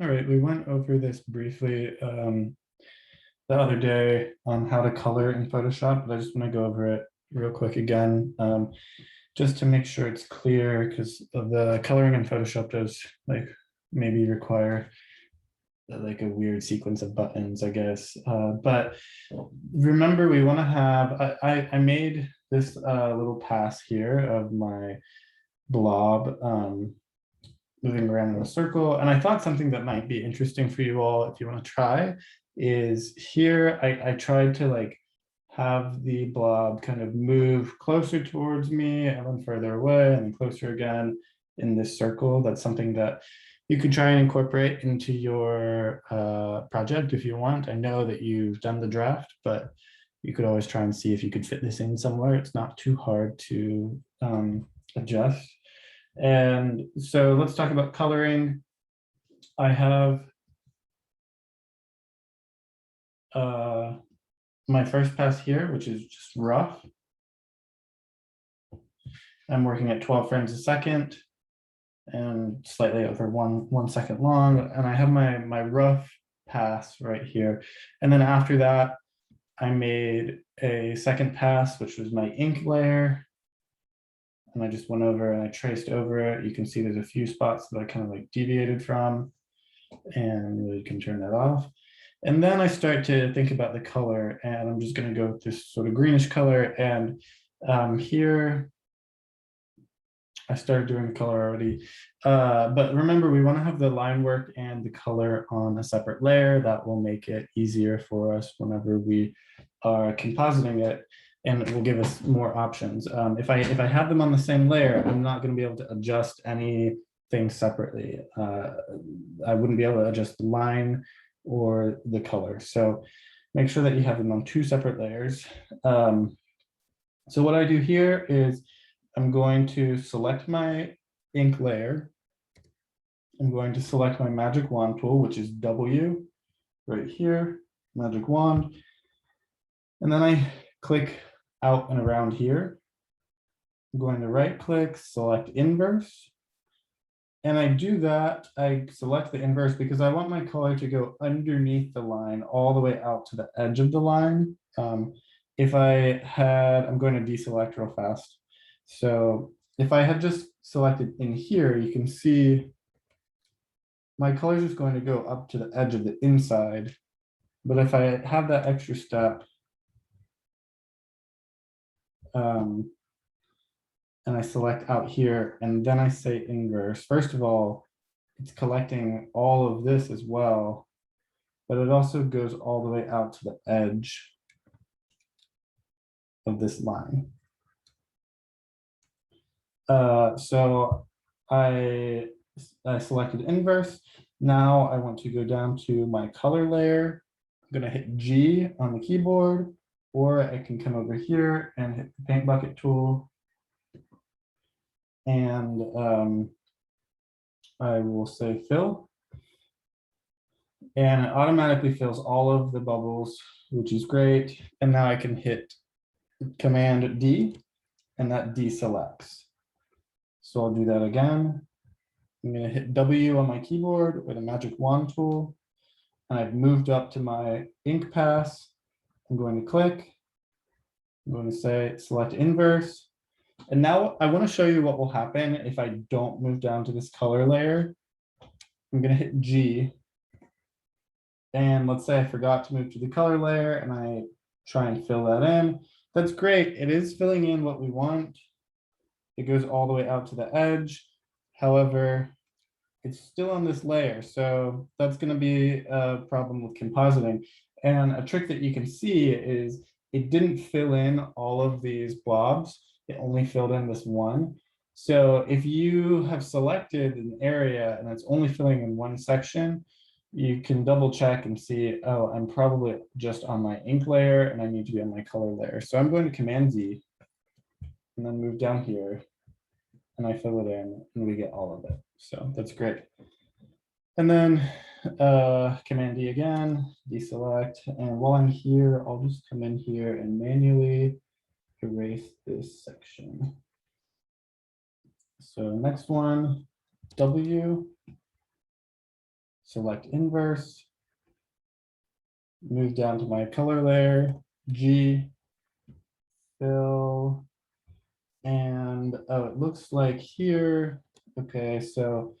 All right, we went over this briefly the other day on how to color in Photoshop, but I just want to go over it real quick again, just to make sure it's clear, because the coloring in Photoshop does like maybe require like a weird sequence of buttons, I guess. But remember, we want to have, I made this little pass here of my blob moving around in a circle. And I thought something that might be interesting for you all, if you want to try, is here I tried to like have the blob kind of move closer towards me and then further away and then closer again in this circle. That's something that you can try and incorporate into your project if you want. I know that you've done the draft, but you could always try and see if you could fit this in somewhere. It's not too hard to adjust. And so let's talk about coloring. I have my first pass here, which is just rough. I'm working at 12 frames a second and slightly over one second long. And I have my rough pass right here. And then after that, I made a second pass, which was my ink layer. And I just went over and I traced over it. You can see there's a few spots that I kind of like deviated from, and we can turn that off. And then I start to think about the color, and I'm just going to go with this sort of greenish color. And here, I started doing the color already. But remember, we want to have the line work and the color on a separate layer. That will make it easier for us whenever we are compositing it, and it will give us more options. If I have them on the same layer, I'm not going to be able to adjust anything separately. I wouldn't be able to adjust the line or the color. So make sure that you have them on two separate layers. So what I do here is I'm going to select my ink layer. I'm going to select my magic wand tool, which is W right here, magic wand. And then I click out and around here. I'm going to right click, select inverse. And I do that, I select the inverse because I want my color to go underneath the line all the way out to the edge of the line. If I had, I'm going to deselect real fast. So if I had just selected in here, you can see my color is just going to go up to the edge of the inside. But if I have that extra step, and I select out here, and then I say inverse, first of all, it's collecting all of this as well, but it also goes all the way out to the edge of this line. So I selected inverse. Now I want to go down to my color layer. I'm going to hit G on the keyboard, or I can come over here and hit the paint bucket tool. And I will say fill. And it automatically fills all of the bubbles, which is great. And now I can hit Command D, and that deselects. So I'll do that again. I'm going to hit W on my keyboard with a magic wand tool. And I've moved up to my ink pass. I'm going to click. I'm going to say select inverse. And now I want to show you what will happen if I don't move down to this color layer. I'm going to hit G. And let's say I forgot to move to the color layer and I try and fill that in. That's great. It is filling in what we want. It goes all the way out to the edge. However, it's still on this layer. So that's going to be a problem with compositing. And a trick that you can see is it didn't fill in all of these blobs. It only filled in this one. So if you have selected an area and it's only filling in one section, you can double check and see, oh, I'm probably just on my ink layer and I need to be on my color layer. So I'm going to Command Z and then move down here and I fill it in and we get all of it. So that's great. And then Command D again, deselect. And while I'm here, I'll just come in here and manually erase this section. So next one, W, select inverse, move down to my color layer, G, fill, and oh, it looks like here, okay, so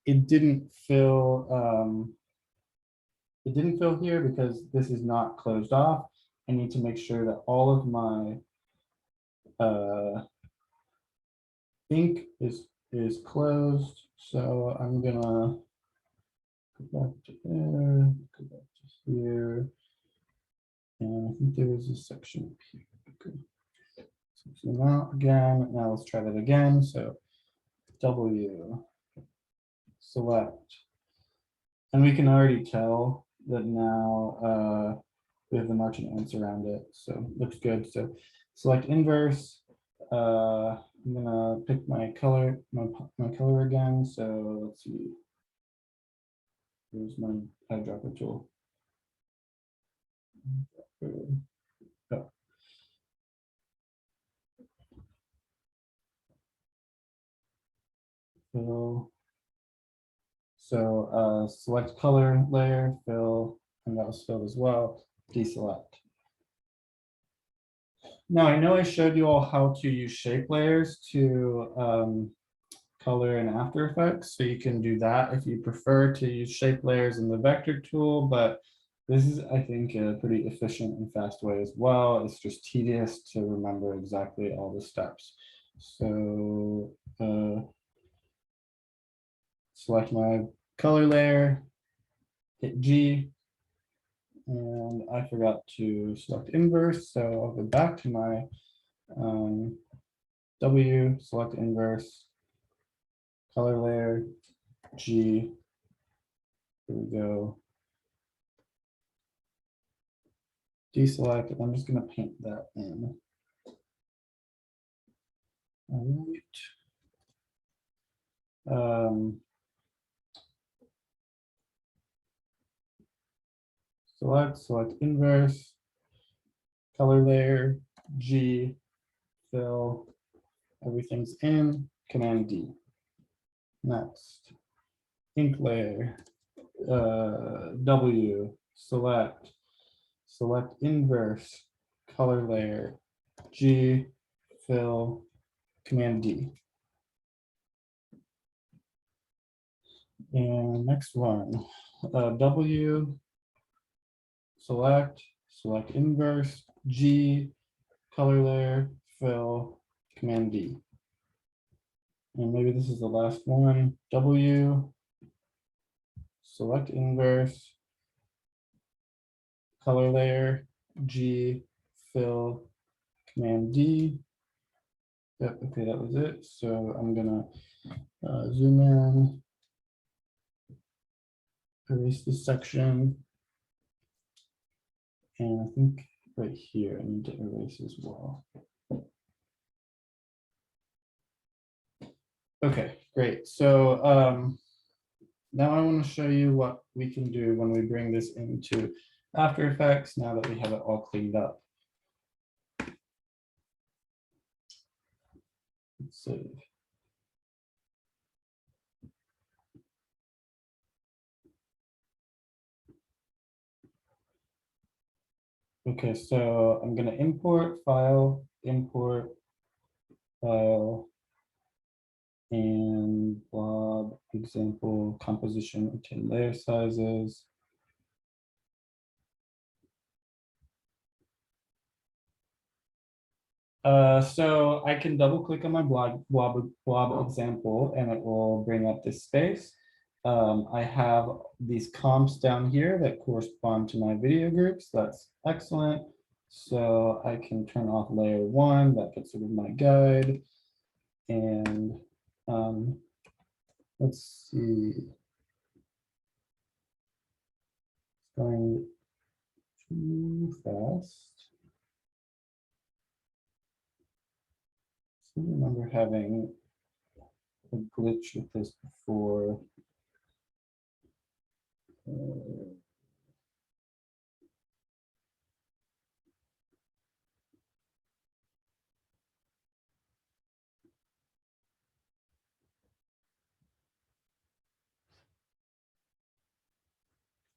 it didn't fill here because this is not closed off. I need to make sure that all of my ink is closed. So I'm gonna go back to there, go back to here. And I think there was a section up here. Okay. So zoom out again. Now let's try that again. So W, select. And we can already tell that now we have the marching ants around it. So looks good. So select inverse. I'm gonna pick my color, my color again. So let's see. Here's my eyedropper tool. Oh. Fill. So select color layer, fill, and that was filled as well. Deselect. Now I know I showed you all how to use shape layers to color in After Effects, so you can do that if you prefer to use shape layers in the vector tool, but this is, I think, a pretty efficient and fast way as well. It's just tedious to remember exactly all the steps. So select my color layer, hit G, and I forgot to select inverse, so I'll go back to my W, select inverse, color layer, G, here we go. Deselect, and I'm just going to paint that in. All right. Select inverse, color layer, G, fill, everything's in, Command D. Next, ink layer, W, select inverse, color layer, G, fill, Command D. And next one, W, select inverse, G, color layer, fill, Command D. And maybe this is the last one, W, select inverse, color layer, G, fill, Command D. Yep, okay, that was it. So I'm gonna zoom in, erase this section, and I think right here I need to erase as well. Okay, great. So now I want to show you what we can do when we bring this into After Effects now that we have it all cleaned up. Let's save. Okay, so I'm going to import file, import file, and blob example composition obtain layer sizes. So I can double click on my blob example and it will bring up this space. I have these comps down here that correspond to my video groups. That's excellent. So I can turn off layer 1, that gets rid of my guide. And let's see. It's going too fast. I remember having a glitch with this before.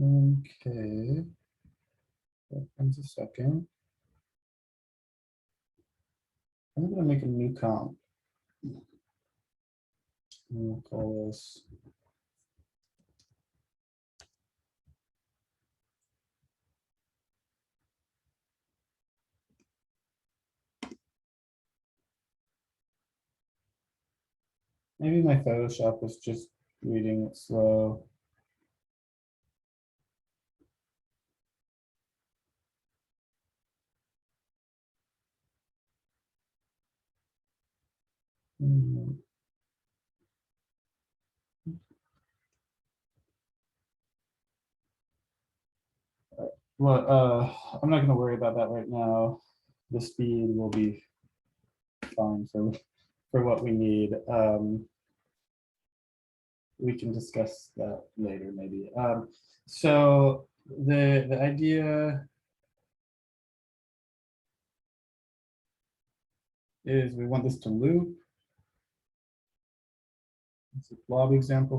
Okay. Comes a second. I'm gonna make a new comp. We'll call this maybe my Photoshop was just reading it slow. Hmm. Well, I'm not gonna worry about that right now. The speed will be fine for what we need. We can discuss that later, maybe. So the idea is we want this to loop. It's a blob example.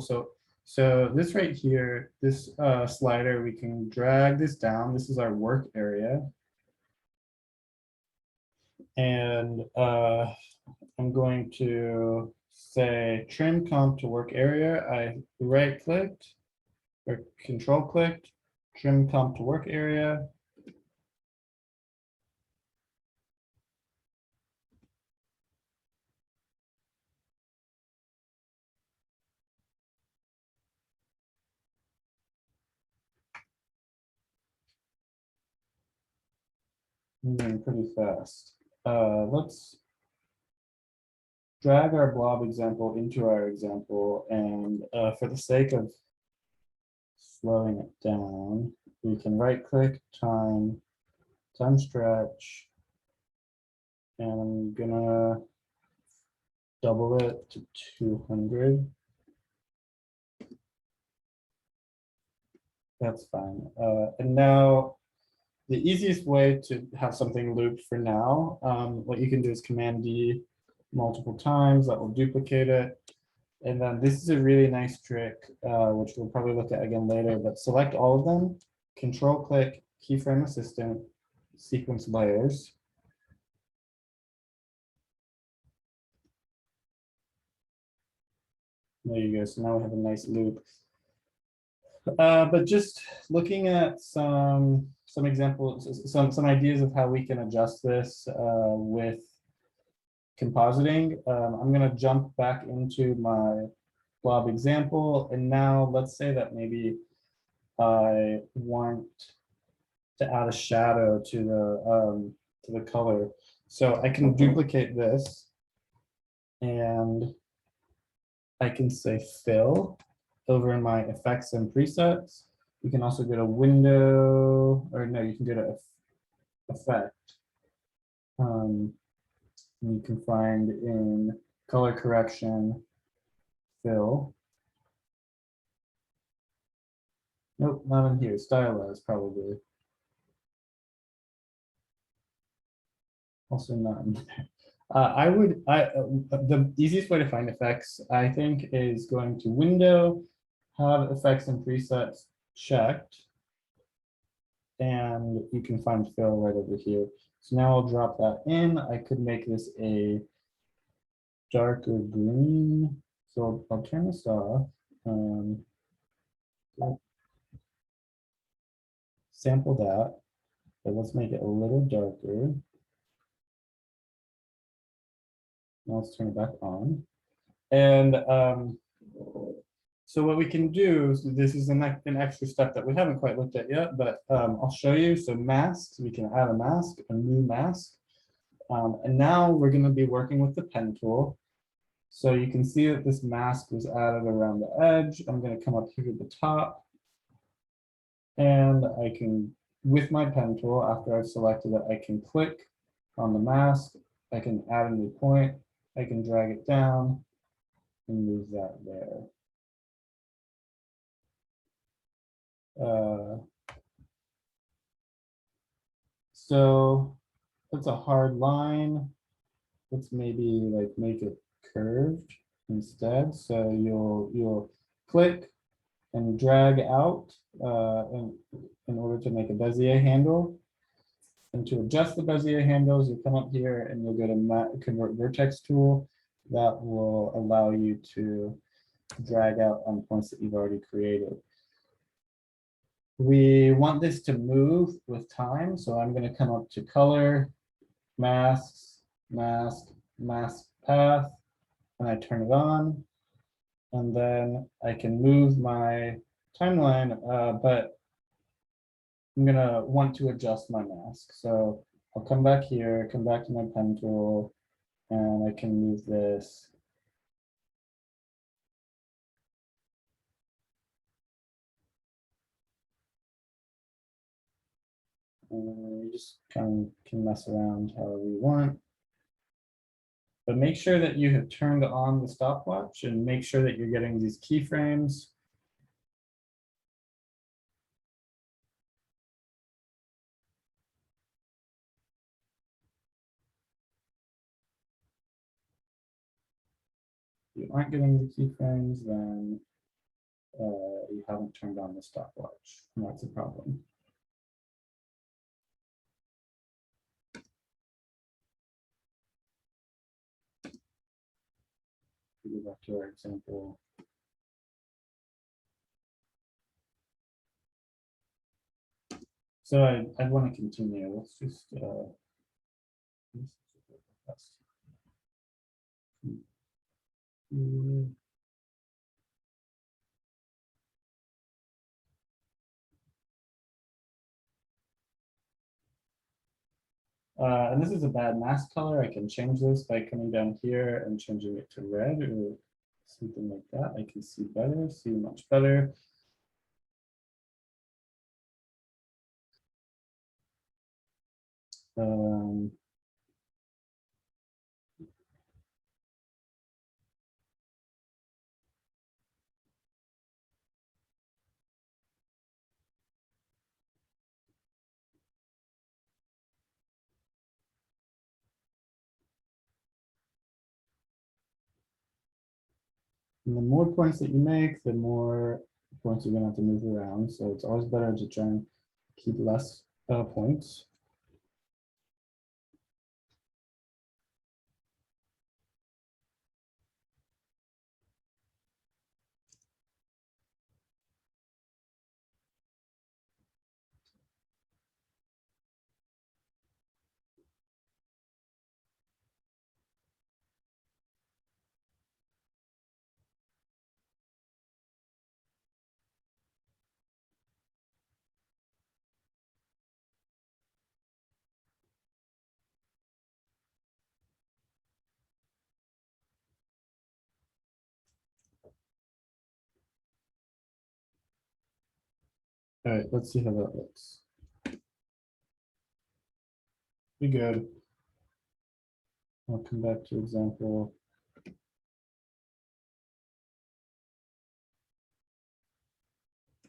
So this right here, this slider, we can drag this down. This is our work area. And I'm going to say trim comp to work area. I right clicked or control clicked, trim comp to work area. Moving pretty fast. Let's drag our blob example into our example, and for the sake of slowing it down, we can right click time stretch, and I'm gonna double it to 200. That's fine. And now the easiest way to have something looped for now, what you can do is Command D multiple times. That will duplicate it. And then this is a really nice trick, which we'll probably look at again later, but select all of them, control click, keyframe assistant, sequence layers. There you go. So now we have a nice loop. But just looking at some examples, some ideas of how we can adjust this with compositing. I'm going to jump back into my blob example, and now let's say that maybe I want to add a shadow to the color. So I can duplicate this, and I can say fill over in my effects and presets. You can also go to window, or no, you can go to effect. You can find in color correction, fill. Nope, not in here. Stylize probably. Also not in there. The easiest way to find effects, I think, is going to window, have effects and presets checked, and you can find fill right over here. So now I'll drop that in. I could make this a darker green. So I'll turn this off. Sample that, but let's make it a little darker. Now let's turn it back on. And so what we can do, so this is an extra step that we haven't quite looked at yet, but I'll show you. So masks, we can add a mask, a new mask. And now we're going to be working with the pen tool. So you can see that this mask was added around the edge. I'm going to come up here to the top. And I can, with my pen tool, after I've selected it, I can click on the mask. I can add a new point. I can drag it down and move that there. So that's a hard line. Let's maybe like make it curved instead. So you'll click and drag out in order to make a Bezier handle. And to adjust the Bezier handles, you come up here and you'll go to Convert Vertex tool. That will allow you to drag out on points that you've already created. We want this to move with time, so I'm going to come up to color, masks, mask, mask path, and I turn it on. And then I can move my timeline, but I'm gonna want to adjust my mask. So I'll come back here, come back to my pen tool, and I can move this. And you just kind of can mess around however you want. But make sure that you have turned on the stopwatch and make sure that you're getting these keyframes. If you aren't getting the keyframes, then you haven't turned on the stopwatch, and that's a problem. Go back to our example. So I'd want to continue. Let's just and this is a bad mask color. I can change this by coming down here and changing it to red or something like that. I can see better, see much better. And the more points that you make, the more points you're going to have to move around. So it's always better to try and keep less points. All right, let's see how that looks. Be good. I'll come back to example.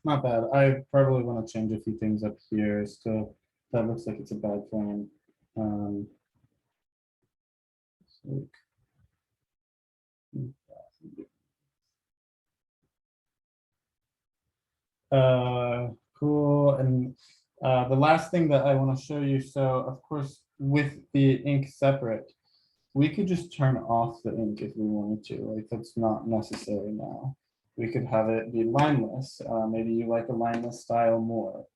Not bad. I probably want to change a few things up here. Still, that looks like it's a bad frame. Cool. And the last thing that I want to show you. So of course, with the ink separate, we could just turn off the ink if we wanted to. Like that's not necessary now. We could have it be lineless. Maybe you like a lineless style more.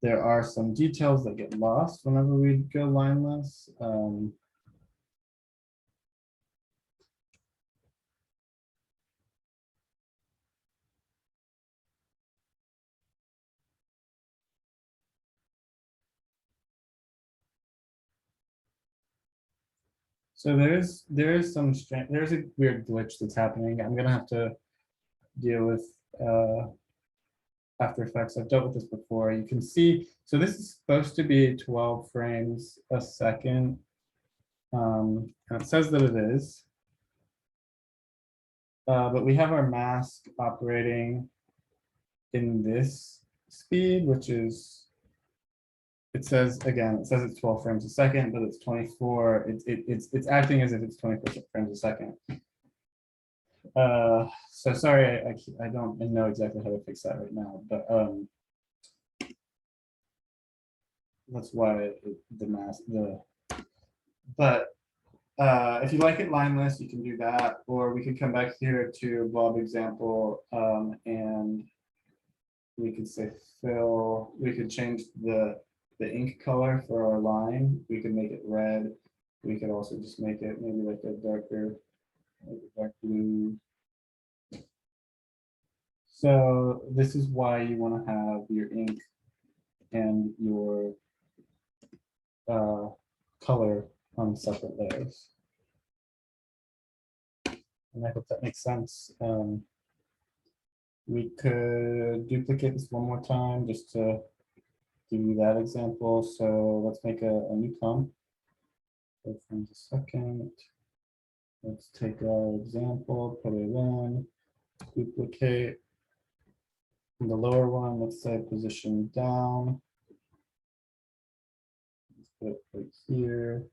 There are some details that get lost whenever we go lineless. So there's a weird glitch that's happening. I'm gonna have to deal with After Effects. I've dealt with this before. You can see, so this is supposed to be 12 frames a second. And it says that it is. But we have our mask operating in this speed, which is, it says, again, it says it's 12 frames a second, but it's 24. It's acting as if it's 24 frames a second. So sorry, I don't know exactly how to fix that right now, but that's why the mask, but if you like it lineless, you can do that, or we could come back here to Bob example, and we could say fill, we could change the ink color for our line. We could make it red. We could also just make it maybe like a darker, like a dark blue. So this is why you want to have your ink and your color on separate layers. And I hope that makes sense. We could duplicate this one more time just to give you that example. So let's make a new comp. So from the second, let's take our example, put it in, duplicate. In the lower one, let's say position down. Let's put it right here.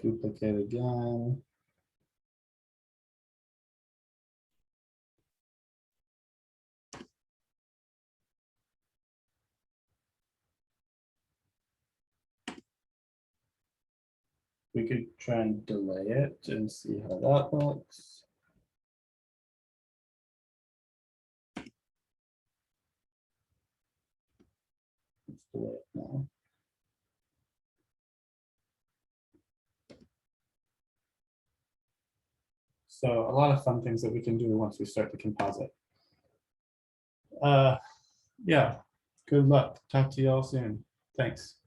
Duplicate again. We could try and delay it and see how that looks. Let's delay it now. So a lot of fun things that we can do once we start to composite. Yeah, good luck. Talk to you all soon. Thanks.